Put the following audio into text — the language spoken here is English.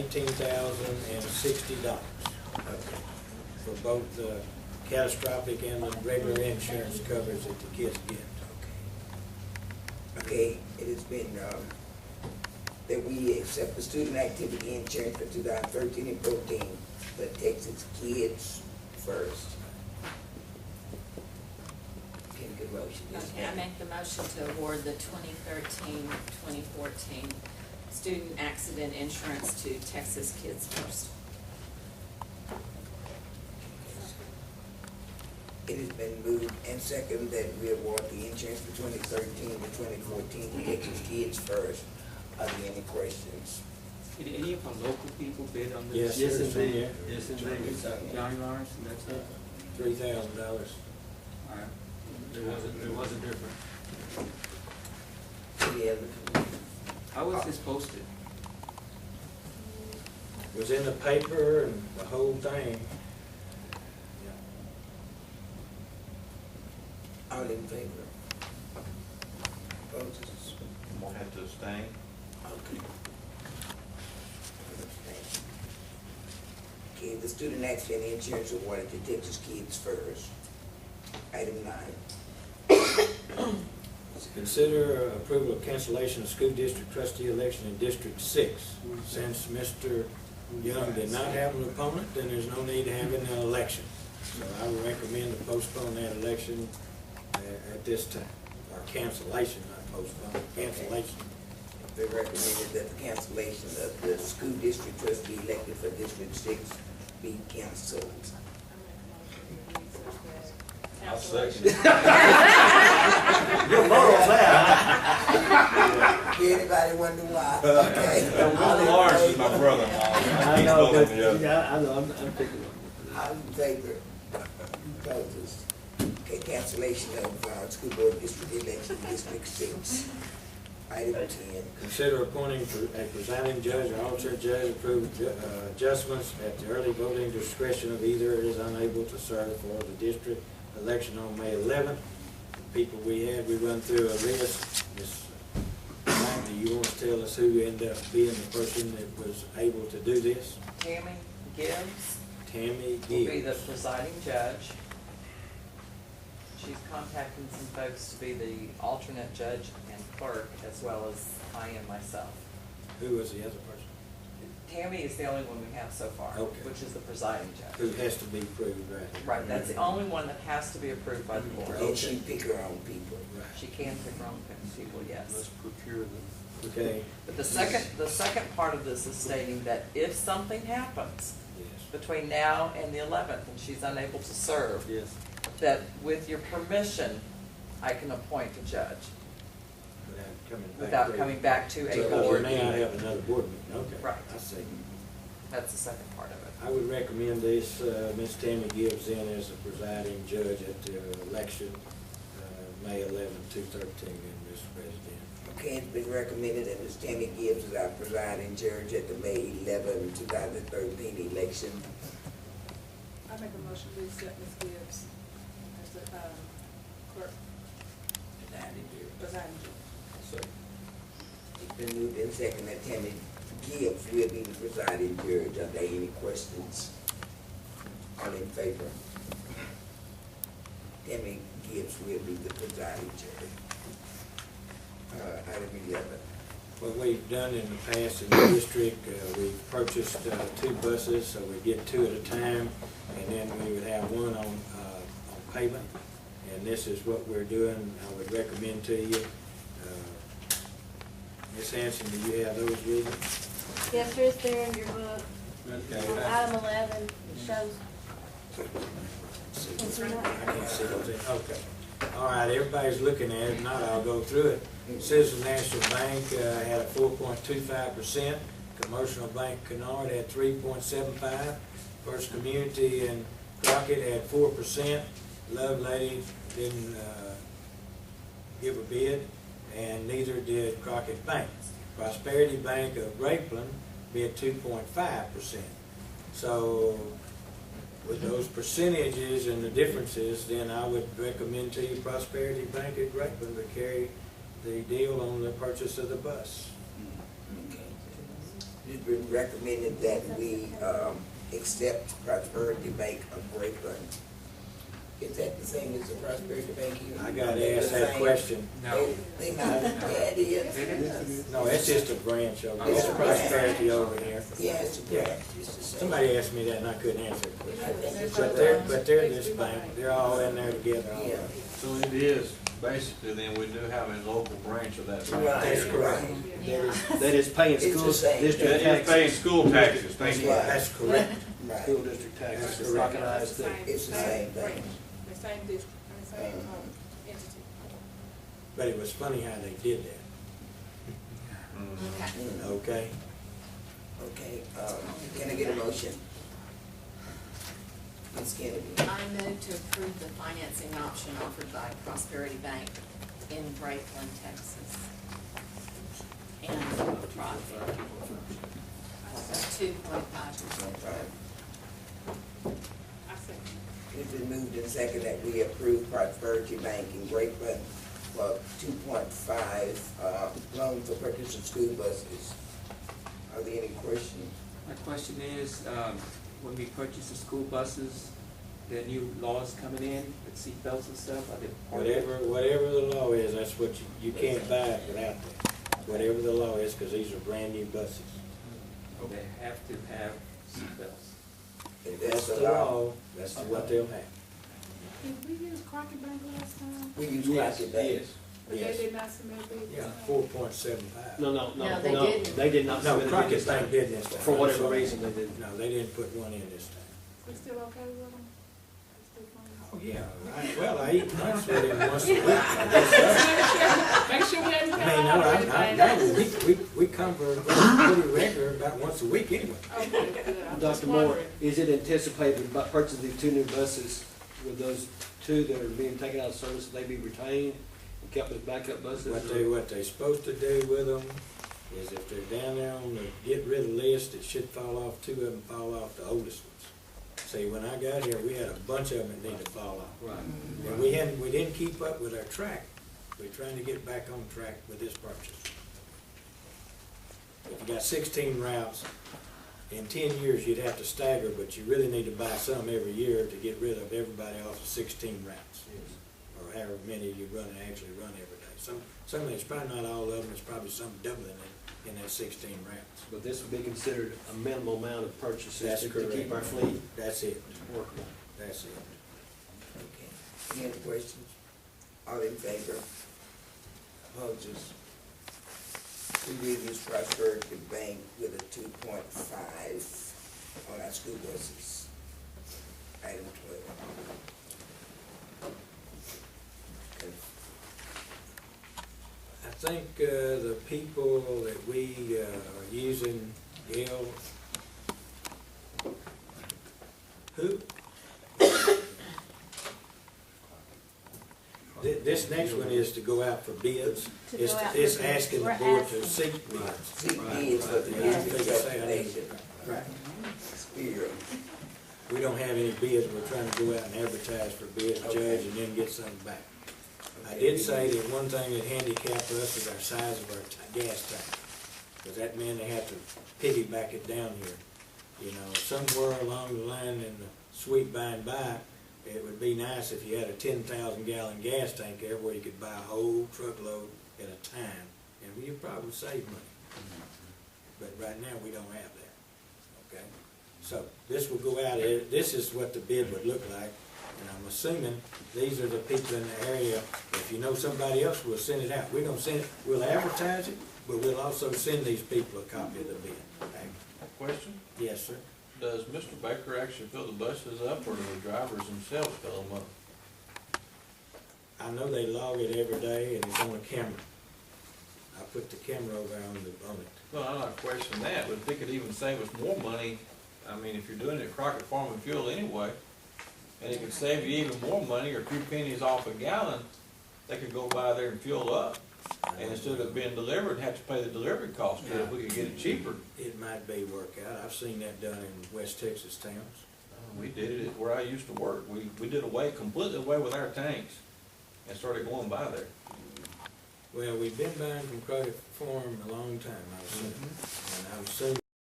$18,060. For both the catastrophic and the regular insurance coverage that the kids get. Okay, it has been, that we accept the student activity insurance for 2013 and 14, but Texas Kids first. Can I get a motion? Okay, I make the motion to award the 2013-2014 student accident insurance to Texas Kids First. It has been moved and seconded that we award the insurance for 2013 to 2014 to Texas Kids first. Are there any questions? Did any of our local people bid on this? Yes, sir. indeed. Yes, indeed. Johnny Lawrence, and that's it? $3,000. All right. It wasn't different. Any other? How was this posted? Was in the paper and the whole thing. All in favor? Opposed? I'm gonna have to abstain. Okay. Okay, the student accident insurance awarded to Texas Kids first. Item 9. Consider approval of cancellation of school district trustee election in District 6. Since Mr. Young did not have an opponent, then there's no need to have an election. So I would recommend to postpone that election at this time, or cancellation, not postpone, cancellation. They recommended that the cancellation of the school district trustee elected for District 6 be canceled. I'll second it. Your vote on that. Anybody wonder why? Okay. Mr. Lawrence is my brother-in-law. I know, but, Both of them. yeah, I know, I'm picking one. All in favor? Opposed? Okay, cancellation of school board district election, District 6. Item 10. Consider appointing a presiding judge or alternate judge, approve adjustments at the early voting discretion of either is unable to serve for the district election on May 11th. The people we had, we run through a list. Ms. Knight, do you want to tell us who ended up being the person that was able to do this? Tammy Gibbs Tammy will be the Gibbs. presiding judge. She's contacting some folks to be the alternate judge and clerk, as well as I am myself. Who was the other person? Tammy is the only one we have so far, Okay. which is the presiding Who judge. has to be approved, right? Right, that's the only one that has to be approved by the board. And she pick her own people. She can pick her own people, yes. Let's procure them. Okay, But the second part of this is stating that if something happens yes. between now and the 11th, and she's unable to serve, Yes. that with your permission, I can appoint a judge without coming back to a So board we may not meeting. have another board meeting, okay. Right. I see. That's the second part of it. I would recommend this, Ms. Tammy Gibbs in as the presiding judge at the election, May 11, 2013, Mr. President. Okay, it's been recommended that Ms. Tammy Gibbs is our presiding judge at the May 11, 2013 election. I make a motion to accept Ms. Gibbs as the clerk, presiding judge. It's been moved and seconded that Tammy Gibbs will be the presiding judge. Are there any questions? All in favor? Tammy Gibbs will be the presiding judge. Item 11. What we've done in the past in the district, we've purchased 2 buses, so we get 2 at a time, and then we would have one on payment. And this is what we're doing. I would recommend to you. Ms. Hanson, do you have those with you? Yes, sir, it's there in your book. Okay. On item 11, it shows. I can't see those. Okay. All right, everybody's looking at it. If not, I'll go through it. Citizens National Bank had a 4.25%. Commercial Bank Kennard had 3.75%. First Community and Crockett had 4%. Lovelady didn't give a bid, and neither did Crockett Bank. Prosperity Bank of Grapeland bid 2.5%. So with those percentages and the differences, then I would recommend to you Prosperity Bank at Grapeland to carry the deal on the purchase of the bus. Okay. It's been recommended that we, accept Prosperity Bank of Grapeland. Is that the same as the Prosperity Bank here? I gotta ask that question. No. They not, yeah, it is. No, it's just a branch over there. It's It's a branch. Prosperity over here. Yeah, it's a branch, it's the same. Somebody asked me that and I couldn't answer the I question. think it's But a they're, branch. but they're this bank, they're all in there together. all Yeah. right. So it is, basically, then we do have a local branch of that bank. Right, That's correct. right. That is paying It's the school same. district It is paying taxes. school taxes, thank you. Right. That's correct. Right. School district taxes, That's it's correct. not an ISD. It's the same thing. branch, the same district, the same, entity. But it was funny how they did that, Okay. Mm, okay? okay, can I get a motion? Ms. Kennedy? I move to approve the financing option offered by Prosperity Bank in Grapeland, Texas. And for profit. 2.5%. Right. I second. It's been moved and seconded that we approve Prosperity Bank in Grapeland for 2.5, loan for purchase of school buses. Are there any questions? My question is, when we purchase the school buses, there are new laws coming in with seatbelts and stuff, are they part of it? Whatever the law is, that's what you can't buy it without that. Whatever the law is, because these are brand new buses. They have to have seatbelts. If That's the law. law, that's what they'll have. Did we use Crockett Bank last time? We use Yes, Crockett Bank. yes, But they yes. did not submit a bid this Yeah, time? 4.75. No, no, No, they didn't. They did not No, submit a bid Crockett this Bank time. did this time. For whatever I'm sorry. reason, they didn't. No, they didn't put one in this time. We still okay with them? We still Oh, fine? yeah, well, I eat lunch with him once a week. I guess Make sure we hadn't so. cut I mean, off no, anything. we come for pretty regular, about once a week anyway. Okay, good. I'm just Dr. Moore, wondering. is it anticipated by purchasing these two new buses, with those two that are being taken out of service, that they be retained and kept as backup buses? What they supposed to do with them is if they're down there on the get rid of list, it should fall off, two of them fall off, the oldest ones. See, when I got here, we had a bunch of them that needed to fall off. Right. And we didn't keep up with our track. We're trying to get back on track with this purchase. If you got 16 routes, in 10 years, you'd have to stagger, but you really need to buy some every year to get rid of everybody off of 16 routes. Or however many you actually run every day. Some of it's probably not all of them, it's probably some doubling in that 16 routes. But this would be considered a minimal amount of purchases That's to correct. keep our fleet That's it, workable. that's it. Okay. Any other questions? All in favor? Opposers? We will use Prosperity Bank with a 2.5 on our school buses. Item 12. Okay. I think the people that we are using, Gail, who? This next one is to go out for bids. To go out for It's bids. asking the We're board to asking. seek bids. See, bids for the Yeah, I district think I say I need destination. to- Right. Spiro. We don't have any bids, we're trying to go out and advertise for bids, judge, and then get something back. I did say that one thing that handicapped us is our size of our gas tank. Because that meant they have to piggyback it down here. You know, somewhere along the line in the sweet by and by, it would be nice if you had a 10,000 gallon gas tank there where you could buy a whole truckload at a time. And you'd probably save money. But right now, we don't have that, okay? So this will go out, this is what the bid would look like. And I'm assuming these are the people in the area. If you know somebody else, we'll send it out. We're gonna send it, we'll advertise it, but we'll also send these people a copy of the bid. Question, Yes, sir. does Mr. Baker actually fill the buses up, or do the drivers themselves fill them up? I know they log it every day and it's on a camera. I put the camera over on it. Well, I'm not questioning that, but if it could even save us more money, I mean, if you're doing it at Crockett Farm and Fuel anyway, and it could save you even more money, or a few pennies off a gallon, they could go by there and fuel up. And instead of it being delivered, have to pay the delivery cost, but if we could get it cheaper. It might be work out. I've seen that done in West Texas towns. We did it where I used to work, we did completely away with our tanks, and started going by there. Well, we've been buying from Crockett Farm a long time, I was saying. And I was assuming